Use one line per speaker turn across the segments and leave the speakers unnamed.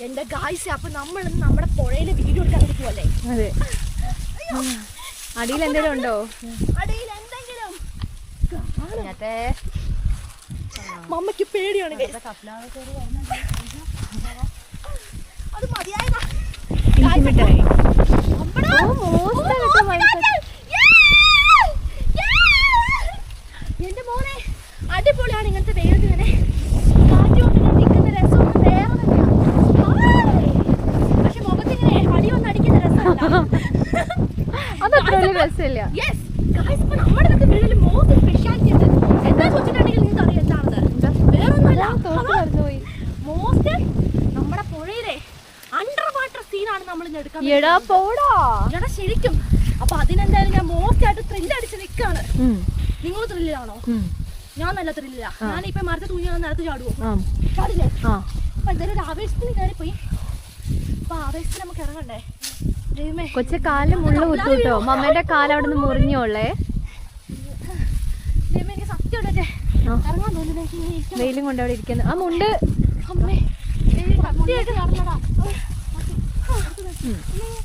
എന്റെ ഗായ്സ്, അപ്പൊ നമ്മൾ നമ്മുടെ പുഴയിലെ വീഡിയോ എടുക്കാൻ പോവല്ലേ?
അതെ. അടിയിൽ എന്തെങ്കിലും ഉണ്ടോ?
അടിയിൽ എന്തെങ്കിലും മമ്മയ്ക്ക് പേടിയാണ്. അത് മതിയായതാ. എന്റെ മോനെ അടിപൊളിയാണ് ഇങ്ങനത്തെ വെയിലത്ത് ഇങ്ങനെ നിൽക്കുന്ന രസം വേറെ തന്നെയാണ്. പക്ഷെ മുഖത്തിങ്ങനെ അടിയൊന്നും അടിക്കുന്ന രസമല്ല.
അതത്ര രസമില്ല.
നമ്മുടെ വീട്ടിൽ മോസ്റ്റ് സ്പെഷ്യാലിറ്റി ഉണ്ട്. എന്താ ചോദിച്ചിട്ടുണ്ടെങ്കിൽ നിങ്ങൾക്ക് അറിയാം എന്താണത്? വേറൊന്നുമല്ല, മോസ്റ്റ് നമ്മുടെ പുഴയിലെ അണ്ടർ വാട്ടർ സീനാണ് നമ്മൾ ഇന്ന് എടുക്കാൻ. എടാ ശരിക്കും. അപ്പൊ അതിനെന്തായാലും ഞാൻ മോസ്റ്റ് ആയിട്ട് ത്രില്ലടിച്ച് നിൽക്കാണ്. നിങ്ങൾ ത്രില്ലാണോ? ഞാൻ നല്ല ത്രില്ല. ഞാനിപ്പോ മരത്തെ തൂങ്ങി നേരത്തെ ചാടുവോ? ചാടില്ലേ? അപ്പൊ എന്തായാലും ഒരു ആവേശത്തിന് കയറിപ്പോയി. അപ്പൊ ആവേശത്തിന് നമുക്ക് ഇറങ്ങണ്ടേ?
കൊച്ചു കാലിൽ മുള്ളു കുത്തൂട്ടോ. മമ്മേന്റെ കാല് അവിടെ നിന്ന് മുറിഞ്ഞോളേ.
എനിക്ക് സത്യം ഇറങ്ങാൻ തോന്നുന്നു.
വെയിലും കൊണ്ട് അവിടെ ഇരിക്കുന്നു. ആ മുണ്ട്
അമ്മേ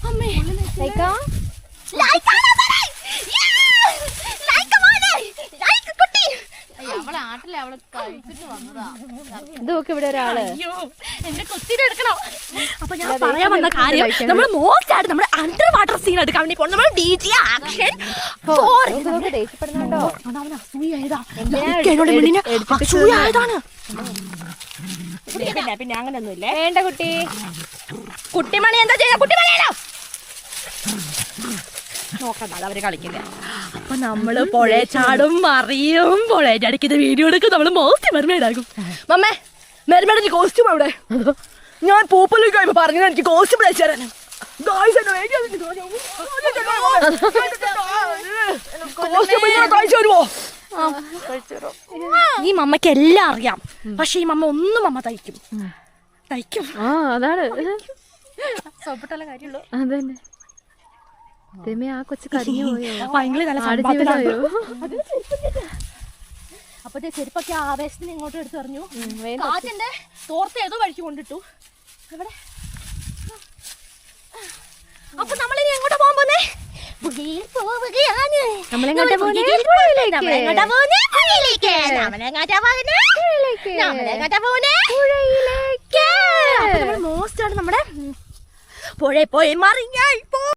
അമ്മേ
ഇതൊക്കെ ഇവിടെ ഒരാള്
എന്റെ കൊച്ചിനെ എടുക്കണം. അപ്പൊ ഞാൻ പറയാൻ വന്ന കാര്യം, നമ്മൾ മോസ്റ്റ് ആയിട്ട് നമ്മുടെ അണ്ടർ വാട്ടർ സീൻ എടുക്കാൻ വേണ്ടി പോകണം. നമ്മൾ DJ ആക്ഷൻ
ദേഷ്യപ്പെടുന്നുണ്ടോ?
പിന്നെ അങ്ങനെയൊന്നും ഇല്ലേ.
വേണ്ട കുട്ടി.
കുട്ടിമണി എന്താ ചെയ്യാ? കുട്ടിമണിയാണോ നോക്കണ്ട, അത് അവര് കളിക്കില്ല. അപ്പൊ നമ്മള് പുഴ ചാടും മറിയും പുഴയുടെ അടിക്കുന്ന വീഡിയോ എടുക്കും. നമ്മള് മോസ്റ്റ് മെർമെയ്ഡാകും. മമ്മേ, മെർമെയ്ഡിന്റെ കോസ്റ്റ്യൂം അവിടെ. ഞാൻ പൂപ്പലേക്ക് പറഞ്ഞു എനിക്ക് കോസ്റ്റ്യൂം അയച്ചു തരാൻ. ഈ മമ്മയ്ക്ക് എല്ലാം അറിയാം. പക്ഷെ ഈ മമ്മ ഒന്നും മമ്മ തയ്ക്കും.
അതാണ്
സോപ്പിട്ടുള്ള കാര്യമുള്ളൂ.
അതന്നെ. ആ കൊച്ചു കരിഞ്ഞു പോയോ?
അപ്പൊ ചെരുപ്പൊക്കെ ആവേശത്തിന് ഇങ്ങോട്ട് എടുത്ത് എറിഞ്ഞു. കാറ്റിന്റെ തോർത്ത് ഏതോ വഴിക്ക് കൊണ്ടിട്ടു. എവിടെ? അപ്പൊ നമ്മളിനി എങ്ങോട്ടാ പോകാൻ പോന്നേ? മോസ്റ്റ് ആണ് നമ്മുടെ പുഴ പോയി മറിഞ്ഞാൽ